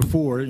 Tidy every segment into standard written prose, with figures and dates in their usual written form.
before,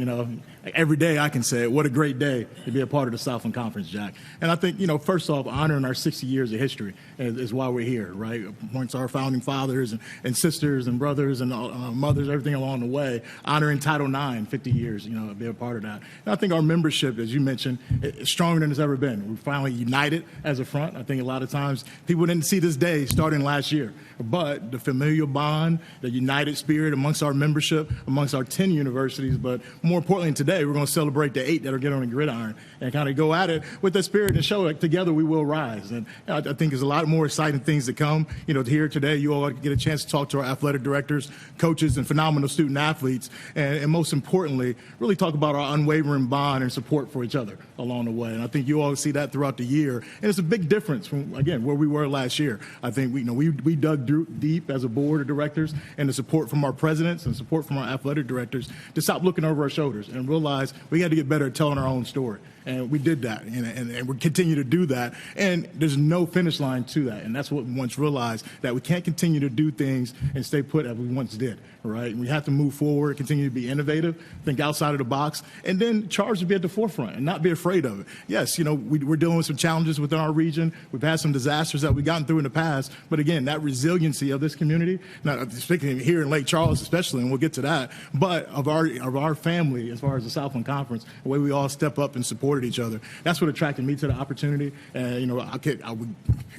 every day I can say, what a great day to be a part of the Southland Conference, Jack. And I think, first off, honoring our 60 years of history is why we're here, right? Points our founding fathers and sisters and brothers and mothers, everything along the way. Honoring Title IX, 50 years, be a part of that. And I think our membership, as you mentioned, is stronger than it's ever been. We're finally united as a front. I think a lot of times people didn't see this day starting last year. But the familial bond, the united spirit amongst our membership, amongst our 10 universities, but more importantly today, we're going to celebrate the 8 that are getting on the gridiron and kind of go at it with that spirit and show that together we will rise. And I think there's a lot more exciting things to come. Here today, you all get a chance to talk to our athletic directors, coaches, and phenomenal student athletes, and most importantly, really talk about our unwavering bond and support for each other along the way. And I think you all see that throughout the year. And it's a big difference from, again, where we were last year. I think we dug deep as a board of directors, and the support from our presidents and support from our athletic directors to stop looking over our shoulders and realize we had to get better at telling our own story. And we did that, and we continue to do that. And there's no finish line to that. And that's what we once realized, that we can't continue to do things and stay put as we once did, right? We have to move forward, continue to be innovative, think outside of the box, and then charge to be at the forefront and not be afraid of it. Yes, we're dealing with some challenges within our region. We've had some disasters that we've gotten through in the past. But again, that resiliency of this community, not speaking here in Lake Charles especially, and we'll get to that, but of our family as far as the Southland Conference, the way we all step up and supported each other. That's what attracted me to the opportunity. And, I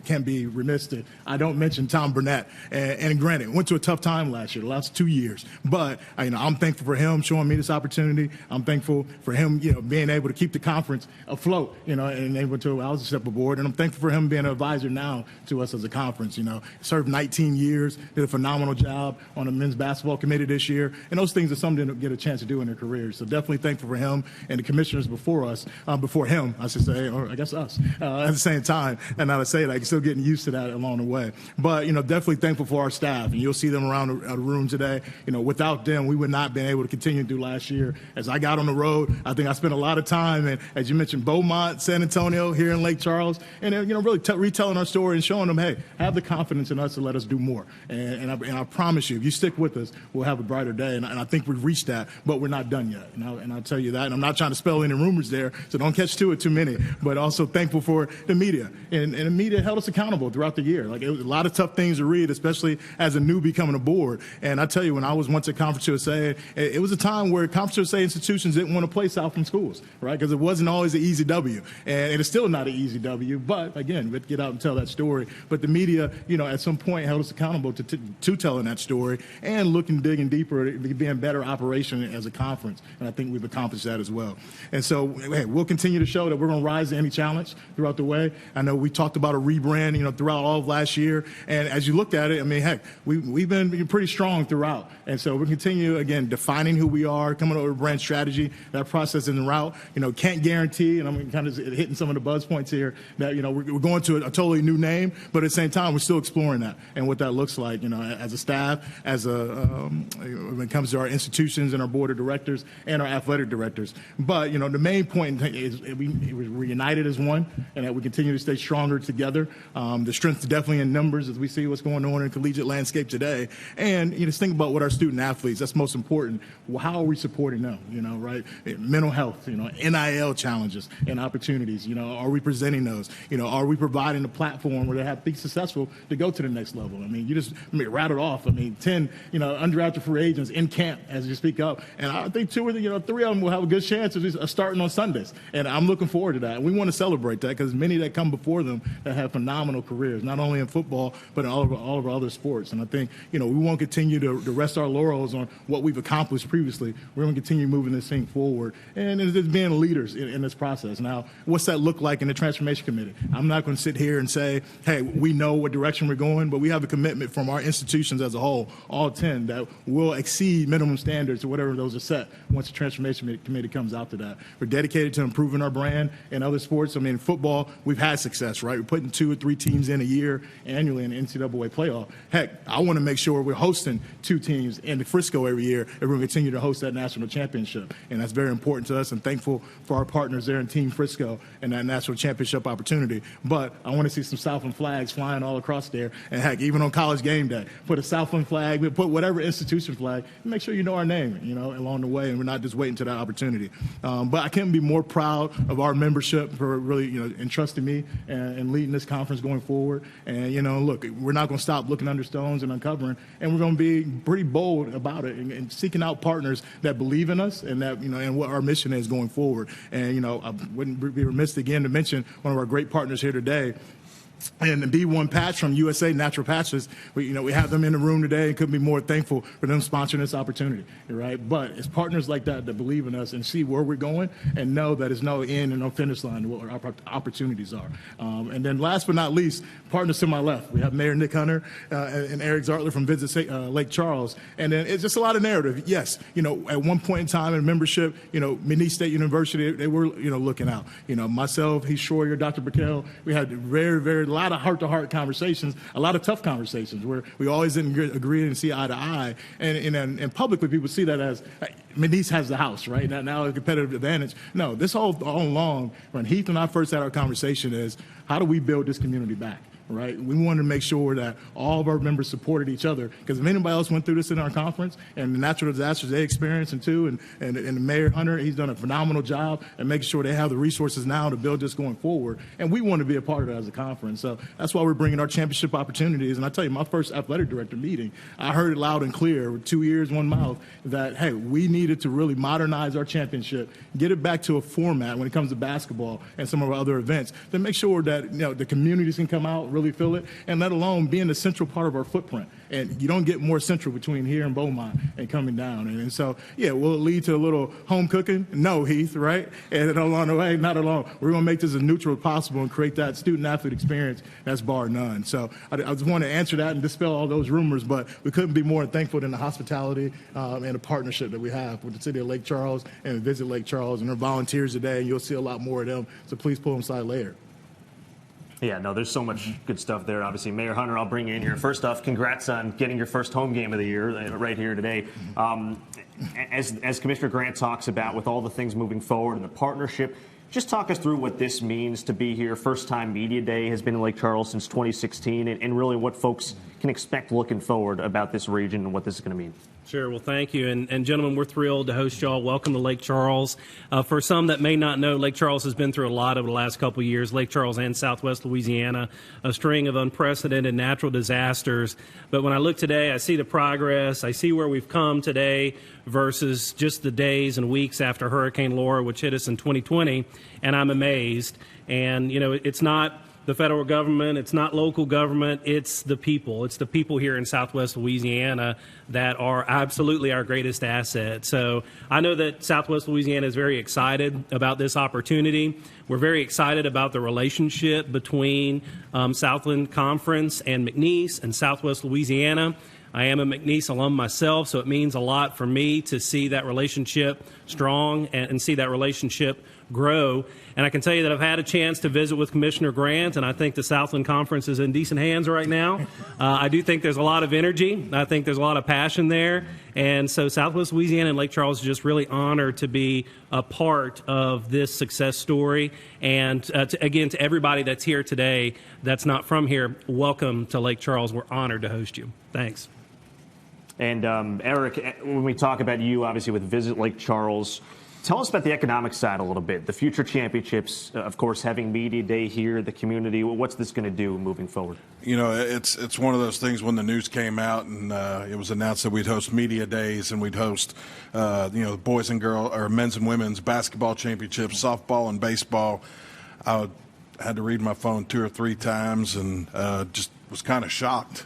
can't be remiss that I don't mention Tom Burnett. And granted, went to a tough time last year, the last 2 years. But, I'm thankful for him showing me this opportunity. I'm thankful for him, being able to keep the conference afloat, and able to, I was a step aboard. And I'm thankful for him being an advisor now to us as a conference. Served 19 years, did a phenomenal job on the men's basketball committee this year. And those things are something to get a chance to do in their careers. So definitely thankful for him and the commissioners before us, before him, I should say, or I guess us, at the same time. And now to say that, still getting used to that along the way. But, definitely thankful for our staff. And you'll see them around the room today. Without them, we would not have been able to continue to do last year. As I got on the road, I think I spent a lot of time, and as you mentioned, Beaumont, San Antonio, here in Lake Charles, and, really retelling our story and showing them, hey, have the confidence in us to let us do more. And I promise you, if you stick with us, we'll have a brighter day. And I think we've reached that, but we're not done yet. And I'll tell you that. And I'm not trying to spell any rumors there, so don't catch to it too many. But also thankful for the media. And the media held us accountable throughout the year. Like, it was a lot of tough things to read, especially as a newbie coming aboard. And I tell you, when I was once at Conference USA, it was a time where Conference USA institutions didn't want to play Southland schools, right? Because it wasn't always an easy W. And it's still not an easy W. But, again, we'd get out and tell that story. But the media, at some point held us accountable to telling that story and digging deeper, being better operation as a conference. And I think we've accomplished that as well. And so, hey, we'll continue to show that we're going to rise to any challenge throughout the way. I know we talked about a rebrand, throughout all of last year. And as you looked at it, heck, we've been pretty strong throughout. And so we'll continue, again, defining who we are, coming up with a brand strategy, that process in the route. Can't guarantee, and I'm kind of hitting some of the buzz points here, that, we're going to a totally new name, but at the same time, we're still exploring that and what that looks like, as a staff, when it comes to our institutions and our board of directors and our athletic directors. But, the main point is we're united as one, and that we continue to stay stronger together. The strength is definitely in numbers as we see what's going on in the collegiate landscape today. And just think about what our student athletes, that's most important. Well, how are we supporting them, right? Mental health, NIL challenges and opportunities, are we presenting those? Are we providing a platform where they have to be successful to go to the next level? You just rattled off, 10, undrafted free agents in camp as you speak up. And I think 2 or 3 of them will have a good chance of starting on Sundays. And I'm looking forward to that. And we want to celebrate that because many that come before them that have phenomenal careers, not only in football, but in all of our other sports. And I think, we won't continue to rest our laurels on what we've accomplished previously. We're going to continue moving this thing forward. And it's being leaders in this process. Now, what's that look like in the Transformation Committee? I'm not going to sit here and say, hey, we know what direction we're going, but we have a commitment from our institutions as a whole, all 10, that will exceed minimum standards or whatever those are set once the Transformation Committee comes out to that. We're dedicated to improving our brand in other sports. I mean, in football, we've had success, right? We're putting 2 or 3 teams in a year annually in the NCAA playoff. Heck, I want to make sure we're hosting 2 teams in Frisco every year, and we're going to continue to host that national championship. And that's very important to us, and thankful for our partners there in Team Frisco and that national championship opportunity. But I want to see some Southland flags flying all across there. And heck, even on college game day, put a Southland flag, put whatever institution flag, and make sure you know our name, along the way, and we're not just waiting to that opportunity. But I can't be more proud of our membership for really, entrusting me and leading this conference going forward. And, look, we're not going to stop looking under stones and uncovering, and we're going to be pretty bold about it and seeking out partners that believe in us and that, and what our mission is going forward. And, I wouldn't be remiss again to mention one of our great partners here today. And the B1 Patch from USA Natural Patches, we have them in the room today, and couldn't be more thankful for them sponsoring this opportunity, right? But it's partners like that that believe in us and see where we're going and know that there's no end and no finish line to what our opportunities are. And then last but not least, partners to my left, we have Mayor Nick Hunter and Eric Zartler from Visit Lake Charles. And then it's just a lot of narrative. Yes, at one point in time in membership, McNeese State University, they were, looking out. Myself, Heath Schroyer, Dr. Burkell, we had a lot of heart-to-heart conversations, a lot of tough conversations where we always didn't agree and see eye to eye. And publicly, people see that as McNeese has the house, right? Now a competitive advantage. No, this all along, when Heath and I first had our conversation, is how do we build this community back? Right? We wanted to make sure that all of our members supported each other, because if anybody else went through this in our conference and the natural disasters they experienced and Mayor Hunter, he's done a phenomenal job and making sure they have the resources now to build this going forward. And we want to be a part of that as a conference. So that's why we're bringing our championship opportunities. And I tell you, my first athletic director meeting, I heard it loud and clear, 2 ears, 1 mouth, that, hey, we needed to really modernize our championship, get it back to a format when it comes to basketball and some of our other events, to make sure that the communities can come out, really feel it, and let alone being the central part of our footprint. And you don't get more central between here and Beaumont and coming down. And so, yeah, will it lead to a little home cooking? No, Heath, right? And along the way, not alone. We're going to make this as neutral as possible and create that student-athlete experience that's bar none. So I just want to answer that and dispel all those rumors, but we couldn't be more thankful than the hospitality and the partnership that we have with the city of Lake Charles and Visit Lake Charles. And they're volunteers today, and you'll see a lot more of them. So please pull them aside later. Yeah, no, there's so much good stuff there. Obviously, Mayor Hunter, I'll bring you in here. First off, congrats on getting your first home game of the year right here today. As Commissioner Grant talks about, with all the things moving forward and the partnership, just talk us through what this means to be here. First time Media Day has been in Lake Charles since 2016, and really what folks can expect looking forward about this region and what this is going to mean. Sure. Well, thank you. And gentlemen, we're thrilled to host y'all. Welcome to Lake Charles. For some that may not know, Lake Charles has been through a lot over the last couple of years. Lake Charles and Southwest Louisiana, a string of unprecedented natural disasters. But when I look today, I see the progress. I see where we've come today versus just the days and weeks after Hurricane Laura, which hit us in 2020. And I'm amazed. And, it's not the federal government, it's not local government, it's the people. It's the people here in Southwest Louisiana that are absolutely our greatest asset. So I know that Southwest Louisiana is very excited about this opportunity. We're very excited about the relationship between Southland Conference and McNeese and Southwest Louisiana. I am a McNeese alum myself, so it means a lot for me to see that relationship strong and see that relationship grow. And I can tell you that I've had a chance to visit with Commissioner Grant, and I think the Southland Conference is in decent hands right now. I do think there's a lot of energy. I think there's a lot of passion there. And so Southwest Louisiana and Lake Charles is just really honored to be a part of this success story. And to everybody that's here today that's not from here, welcome to Lake Charles. We're honored to host you. Thanks. And Eric, when we talk about you, obviously, with Visit Lake Charles, tell us about the economic side a little bit. The future championships, of course, having Media Day here, the community. What's this going to do moving forward? It's one of those things when the news came out and it was announced that we'd host Media Days and we'd host, the boys and girls or men's and women's basketball championships, softball and baseball. I had to read my phone 2 or 3 times and just was kind of shocked.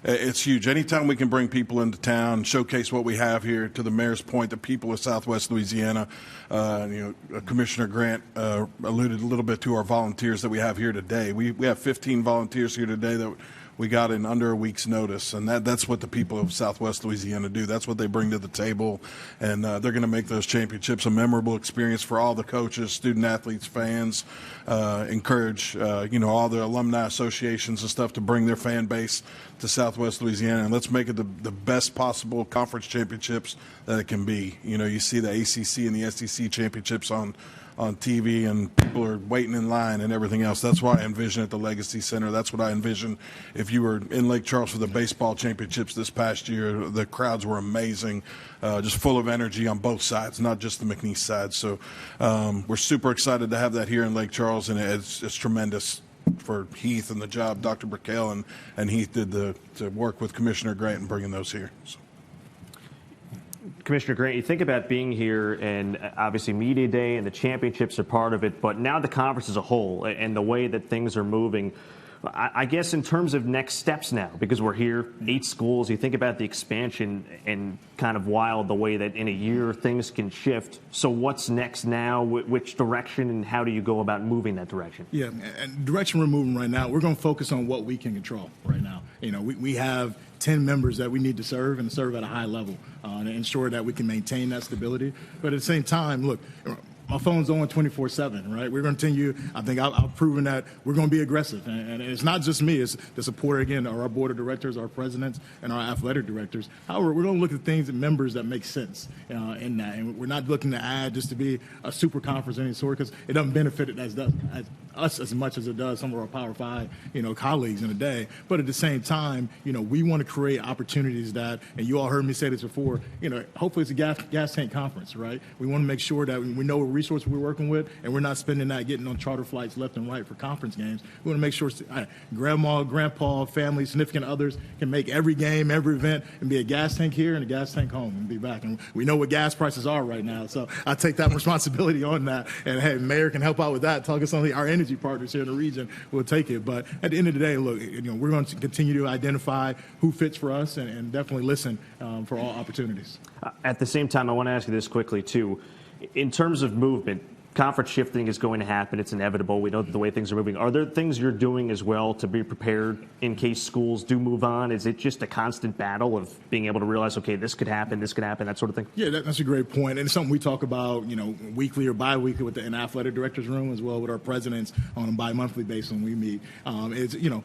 It's huge. Anytime we can bring people into town, showcase what we have here, to the mayor's point, the people of Southwest Louisiana, Commissioner Grant alluded a little bit to our volunteers that we have here today. We have 15 volunteers here today that we got in under a week's notice, and that's what the people of Southwest Louisiana do. That's what they bring to the table, and they're going to make those championships a memorable experience for all the coaches, student athletes, fans. Encourage all the alumni associations and stuff to bring their fan base to Southwest Louisiana, and let's make it the best possible conference championships that it can be. You see the ACC and the SEC championships on TV, and people are waiting in line and everything else. That's what I envision at the Legacy Center. That's what I envision if you were in Lake Charles for the baseball championships this past year. The crowds were amazing, just full of energy on both sides, not just the McNeese side. So we're super excited to have that here in Lake Charles, and it's tremendous for Heath and the job Dr. Brickell and Heath did to work with Commissioner Grant and bringing those here. So. Commissioner Grant, you think about being here, and obviously Media Day and the championships are part of it, but now the conference as a whole and the way that things are moving, I guess in terms of next steps now, because we're here, 8 schools, you think about the expansion and kind of wild the way that in a year things can shift. So what's next now? Which direction, and how do you go about moving that direction? Yeah, and the direction we're moving right now, we're going to focus on what we can control right now. We have 10 members that we need to serve and serve at a high level and ensure that we can maintain that stability. But at the same time, look, my phone's on 24/7, right? We're going to continue. I think I've proven that we're going to be aggressive. And it's not just me. It's the support, again, of our board of directors, our presidents, and our athletic directors. However, we're going to look at things and members that make sense in that. And we're not looking to add just to be a super conference of any sort, because it doesn't benefit us as much as it does some of our Power 5, colleagues in a day. But at the same time, we want to create opportunities that, and you all heard me say this before, hopefully it's a gas tank conference, right? We want to make sure that we know what resource we're working with, and we're not spending that getting on charter flights left and right for conference games. We want to make sure grandma, grandpa, family, significant others can make every game, every event, and be a gas tank here and a gas tank home and be back. And we know what gas prices are right now, so I take that responsibility on that. And hey, Mayor can help out with that. Talking to some of our energy partners here in the region, we'll take it. But at the end of the day, look, we're going to continue to identify who fits for us and definitely listen for all opportunities. At the same time, I want to ask you this quickly too. In terms of movement, conference shifting is going to happen. It's inevitable. We know the way things are moving. Are there things you're doing as well to be prepared in case schools do move on? Is it just a constant battle of being able to realize, okay, this could happen, that sort of thing? Yeah, that's a great point. And it's something we talk about, weekly or bi-weekly in athletic directors room, as well with our presidents on a bi-monthly basis when we meet.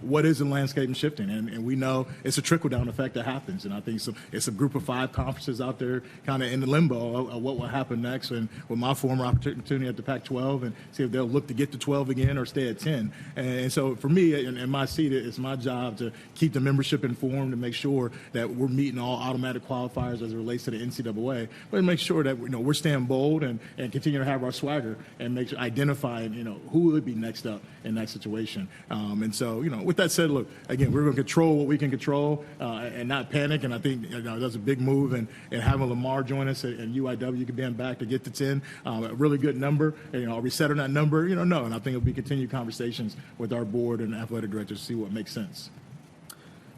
What is the landscape and shifting? And we know it's a trickle-down effect that happens. And I think it's a group of 5 conferences out there kind of in the limbo of what will happen next. And with my former opportunity at the Pac-12, and see if they'll look to get to 12 again or stay at 10. And so for me, in my seat, it's my job to keep the membership informed and make sure that we're meeting all automatic qualifiers as it relates to the NCAA, but make sure that we're staying bold and continue to have our swagger and make sure identifying who would be next up in that situation. And so with that said, look, again, we're going to control what we can control and not panic. And I think that's a big move, and having Lamar join us and UIW being back to get to 10, a really good number. Are we set on that number? No. And I think it'll be continued conversations with our board and athletic directors to see what makes sense.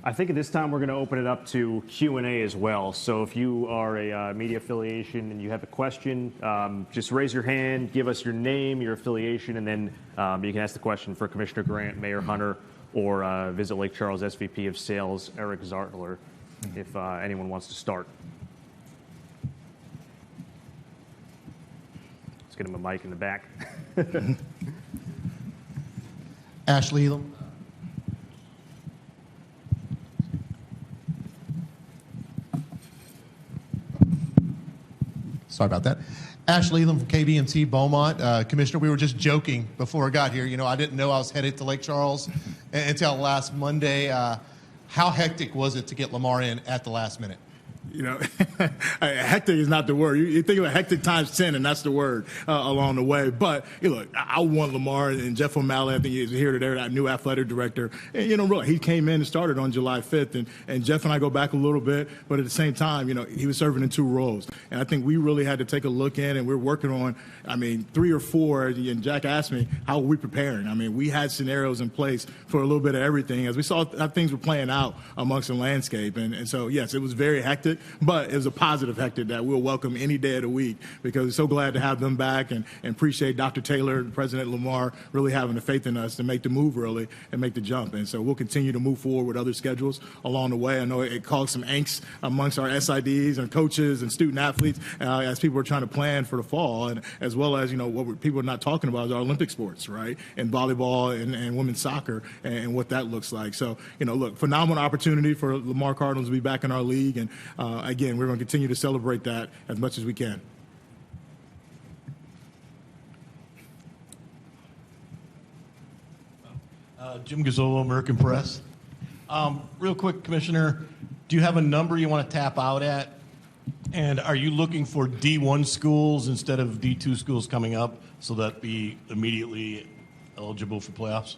I think at this time we're going to open it up to Q&A as well. So if you are a media affiliation and you have a question, just raise your hand, give us your name, your affiliation, and then you can ask the question for Commissioner Grant, Mayor Hunter, or visit Lake Charles SVP of Sales, Eric Zartler, if anyone wants to start. Let's get him a mic in the back. Ashley Elam. Sorry about that. Ashley Elam from KBMT Beaumont. Commissioner, we were just joking before I got here. I didn't know I was headed to Lake Charles until last Monday. How hectic was it to get Lamar in at the last minute? Hectic is not the word. You think about hectic times 10, and that's the word along the way. But look, I want Lamar and Jeff O'Malley. I think he's here today, that new athletic director. And really, he came in and started on July 5th, and Jeff and I go back a little bit. But at the same time, he was serving in 2 roles, and I think we really had to take a look in, and we're working on, 3 or 4. And Jack asked me, how are we preparing? We had scenarios in place for a little bit of everything as we saw how things were playing out amongst the landscape, and so yes, it was very hectic. but it's a positive hectic that we'll welcome any day of the week because we're so glad to have them back and appreciate Dr. Taylor and President Lamar really having the faith in us to make the move early and make the jump. And so we'll continue to move forward with other schedules along the way. I know it caused some angst amongst our SIDs and coaches and student athletes as people are trying to plan for the fall, and as well as, what people are not talking about is our Olympic sports, right? And volleyball and women's soccer and what that looks like. So, look, phenomenal opportunity for Lamar Cardinals to be back in our league. And again, we're going to continue to celebrate that as much as we can. Jim Gazzolo, American Press. Real quick, Commissioner, do you have a number you want to tap out at? And are you looking for D1 schools instead of D2 schools coming up so that be immediately eligible for playoffs?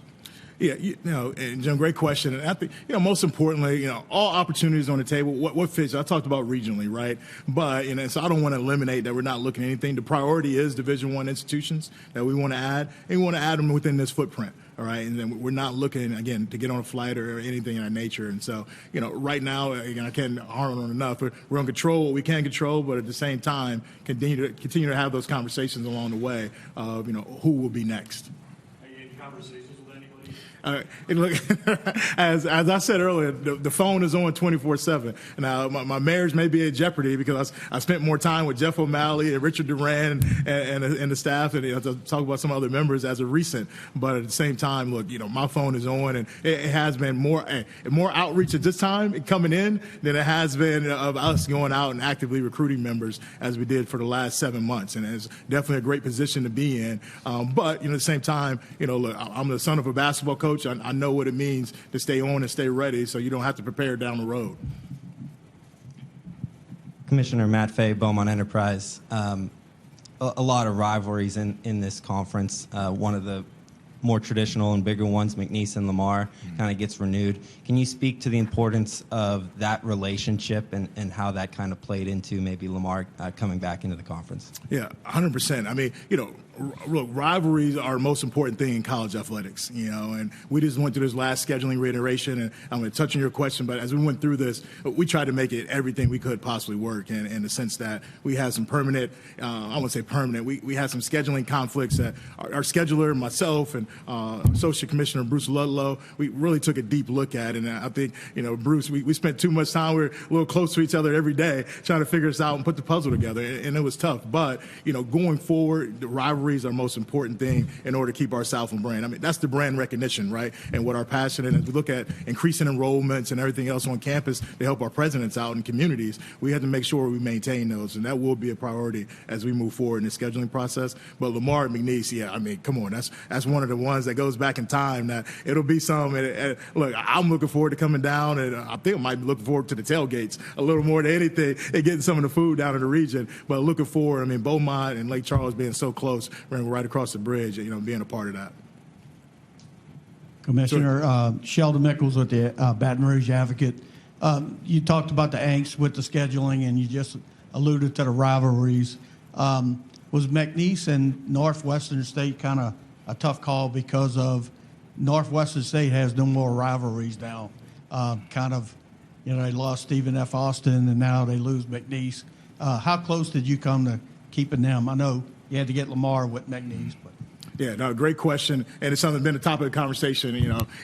Yeah, and Jim, great question. And I think, most importantly, all opportunities on the table. What fits? I talked about regionally, right? But so I don't want to eliminate that we're not looking at anything. The priority is Division I institutions that we want to add, and we want to add them within this footprint. All right, and then we're not looking, again, to get on a flight or anything of that nature. And so, right now, again, I can't harm on enough. We're going to control what we can control, but at the same time, continue to have those conversations along the way of, who will be next. Are you in conversations with anybody? And look, as I said earlier, the phone is on 24/7. Now, my marriage may be in jeopardy because I spent more time with Jeff O'Malley and Richard Duran and the staff, and to talk about some other members as of recent. But at the same time, look, my phone is on, and it has been more outreach at this time coming in than it has been of us going out and actively recruiting members as we did for the last 7 months. And it's definitely a great position to be in. But at the same time, look, I'm the son of a basketball coach. I know what it means to stay on and stay ready, so you don't have to prepare down the road. Commissioner Matt Fay, Beaumont Enterprise. A lot of rivalries in this conference. One of the more traditional and bigger ones, McNeese and Lamar, kind of gets renewed. Can you speak to the importance of that relationship and how that kind of played into maybe Lamar coming back into the conference? Yeah, 100%. I mean, look, rivalries are the most important thing in college athletics, and we just went through this last scheduling reiteration, and I'm going to touch on your question, but as we went through this, we tried to make it everything we could possibly work in the sense that we had some permanent, I won't say permanent, we had some scheduling conflicts that our scheduler, myself, and Associate Commissioner Bruce Ludlow, we really took a deep look at it, and I think, Bruce, we spent too much time, we were a little close to each other every day trying to figure this out and put the puzzle together, and it was tough, but, going forward, the rivalries are the most important thing in order to keep our Southland brand. I mean, that's the brand recognition, right? And what our passion, and as we look at increasing enrollments and everything else on campus to help our presidents out in communities, we have to make sure we maintain those, and that will be a priority as we move forward in the scheduling process. But Lamar and McNeese, yeah, I mean, come on, that's one of the ones that goes back in time that it'll be some, and look, I'm looking forward to coming down, and I think I might be looking forward to the tailgates a little more than anything and getting some of the food down in the region. But looking forward, I mean, Beaumont and Lake Charles being so close, right across the bridge, being a part of that. Commissioner, Sheldon Mickles with the Baton Rouge Advocate. You talked about the angst with the scheduling, and you just alluded to the rivalries. Was McNeese and Northwestern State kind of a tough call because of Northwestern State has no more rivalries now? They lost Stephen F. Austin, and now they lose McNeese. How close did you come to keeping them? I know you had to get Lamar with McNeese, but. Yeah, no, great question, and it's something that's been a topic of conversation,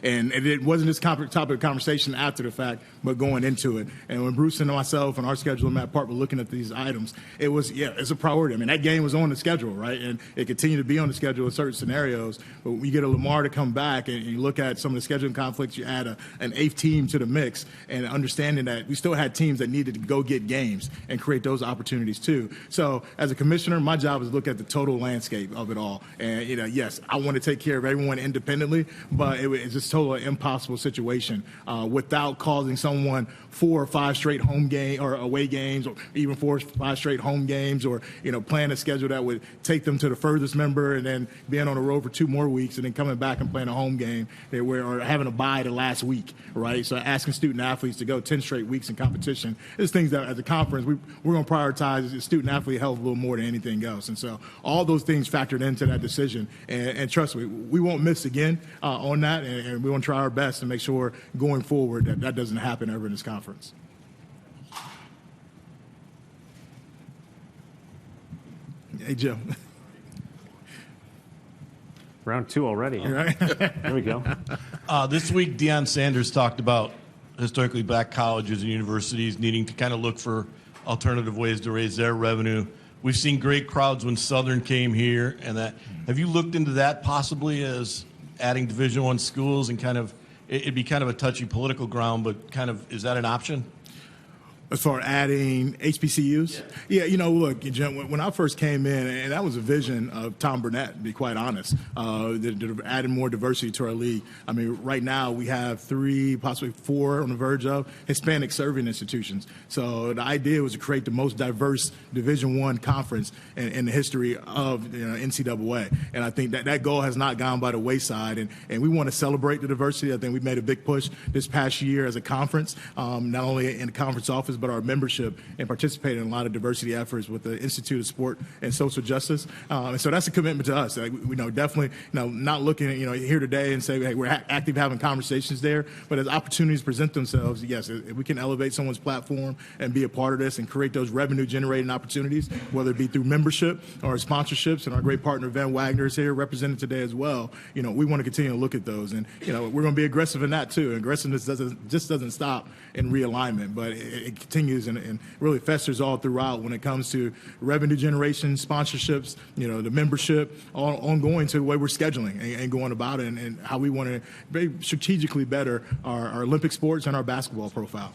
and it wasn't just topic of conversation after the fact, but going into it. And when Bruce and myself and our scheduler, Matt Park, were looking at these items, it was, it's a priority. I mean, that game was on the schedule, right, and it continued to be on the schedule in certain scenarios, but when you get a Lamar to come back and you look at some of the scheduling conflicts, you add an eighth team to the mix, and understanding that we still had teams that needed to go get games and create those opportunities too. So as a commissioner, my job is to look at the total landscape of it all, and yes, I want to take care of everyone independently, but it's just totally impossible situation without causing someone 4 or 5 straight home game or away games, or even 4 or 5 straight home games, or playing a schedule that would take them to the furthest member and then being on the road for 2 more weeks and then coming back and playing a home game or having a bye the last week, right? So asking student athletes to go 10 straight weeks in competition is things that as a conference we're going to prioritize student athlete health a little more than anything else, and so all those things factored into that decision. And trust me, we won't miss again on that, and we want to try our best to make sure going forward that doesn't happen ever in this conference. Hey, Joe. Round 2 already. Right? There we go. This week, Deion Sanders talked about historically black colleges and universities needing to kind of look for alternative ways to raise their revenue. We've seen great crowds when Southern came here, and that. Have you looked into that possibly as adding Division I schools and kind of it'd be kind of a touchy political ground, but kind of is that an option? As far as adding HBCUs? Yeah, look, Jim, when I first came in, and that was a vision of Tom Burnett, to be quite honest, adding more diversity to our league. I mean, right now we have 3, possibly 4 on the verge of Hispanic serving institutions. So the idea was to create the most diverse Division I conference in the history of NCAA. And I think that goal has not gone by the wayside. And we want to celebrate the diversity. I think we've made a big push this past year as a conference, not only in the conference office, but our membership, and participating in a lot of diversity efforts with the Institute of Sport and Social Justice. And so that's a commitment to us. We definitely not looking at here today and say, hey, we're active having conversations there, but as opportunities present themselves, yes, if we can elevate someone's platform and be a part of this and create those revenue generating opportunities, whether it be through membership or sponsorships, and our great partner Van Wagner is here represented today as well. We want to continue to look at those, and we're going to be aggressive in that too. Aggressiveness doesn't stop in realignment, but it continues and really festers all throughout when it comes to revenue generation, sponsorships, the membership, all ongoing to the way we're scheduling and going about it, and how we want to very strategically better our Olympic sports and our basketball profile.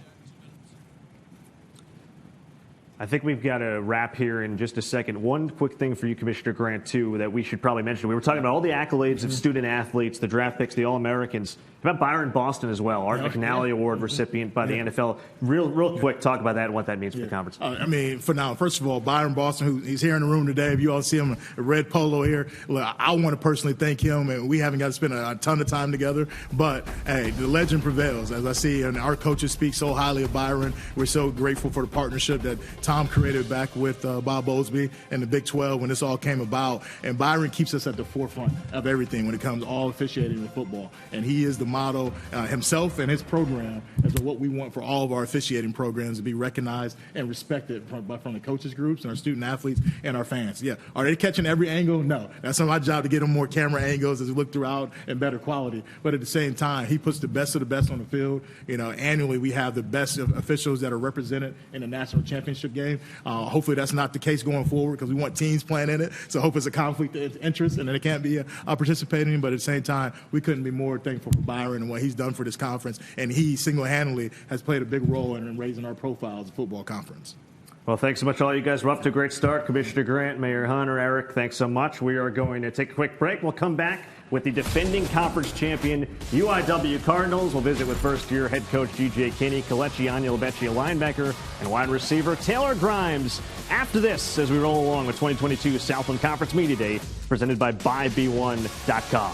I think we've got to wrap here in just a second. One quick thing for you, Commissioner Grant, too, that we should probably mention. We were talking about all the accolades of student athletes, the draft picks, the All-Americans. About Byron Boston as well, Art McNally Award recipient by the NFL. Real quick, talk about that and what that means for the conference. I mean, for now, first of all, Byron Boston, he's here in the room today. If you all see him in a red polo here, look, I want to personally thank him. And we haven't got to spend a ton of time together, but hey, the legend prevails. As I see, and our coaches speak so highly of Byron. We're so grateful for the partnership that Tom created back with Bob Bowlesby and the Big 12 when this all came about. And Byron keeps us at the forefront of everything when it comes to all officiating in football. And he is the model himself and his program as what we want for all of our officiating programs to be recognized and respected from the coaches groups and our student athletes and our fans. Yeah, are they catching every angle? No, that's not my job to get them more camera angles as we look throughout and better quality. But at the same time, he puts the best of the best on the field. Annually we have the best of officials that are represented in the national championship game. Hopefully that's not the case going forward because we want teams playing in it. So I hope it's a conflict of interest and that it can't be participating. But at the same time, we couldn't be more thankful for Byron and what he's done for this conference, and he single-handedly has played a big role in raising our profile as a football conference. Well, thanks so much, all you guys. We're off to a great start. Commissioner Grant, Mayor Hunter, Eric, thanks so much. We are going to take a quick break. We'll come back with the defending conference champion UIW Cardinals. We'll visit with first-year head coach G.J. Kinney, Kelechi Onyelebechia linebacker, and wide receiver Taylor Grimes. After this, as we roll along with 2022 Southland Conference Media Day, presented by BuyB1.com.